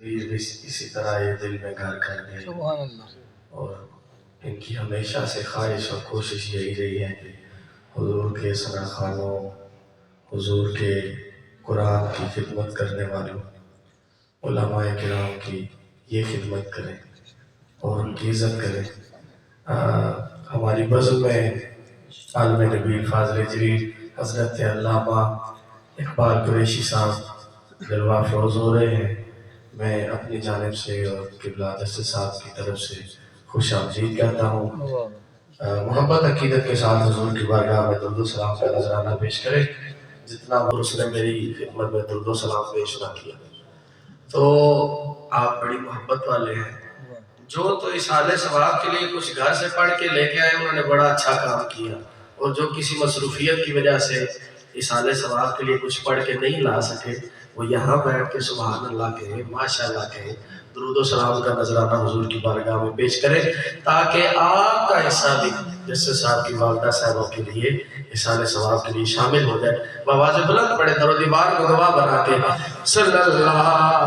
اسی طرح یہ دل میں گھر کر گئے، سبحان اللہ۔ اور ان کی ہمیشہ سے خواہش اور کوشش یہی رہی ہے کہ حضور کے ثنا خوانوں، حضور کے قرآن کی خدمت کرنے والوں علماء کرام کی یہ خدمت کریں اور ان کی عزت کریں۔ ہماری بزم میں عالم نبی فاضل جلیل حضرت علامہ اقبال قریشی صاحب جلوہ افروز ہو رہے ہیں۔ میں اپنی جانب سے اور قبلہ دست صاحب کی طرف سے خوش آمدید کہتا ہوں۔ محبت عقیدت کے ساتھ حضور کی بارگاہ میں درود و سلام کا نذرانہ پیش کریں۔ جتنا اس نے میری خدمت میں درود و سلام پیش نہ کیا، تو آپ بڑی محبت والے ہیں۔ جو تو اصالِ ثواب کے لیے کچھ گھر سے پڑھ کے لے کے آئے، انہوں نے بڑا اچھا کام کیا، اور جو کسی مصروفیت کی وجہ سے اصالِ ثواب کے لیے کچھ پڑھ کے نہیں لا سکے، وہ یہاں بیٹھ کے سبحان اللہ کہیں، ماشاءاللہ کہیں، درود و سلام کا نذرانہ حضور کی بارگاہ میں پیش کریں، تاکہ آپ کا حصہ بھی جیسے صاحب کی والدہ صاحبوں کے لیے اصالِ ثواب کے لیے شامل ہو جائے۔ بآواز بلند پڑھے در و دیوار کو گواہ بنا کے صلی اللہ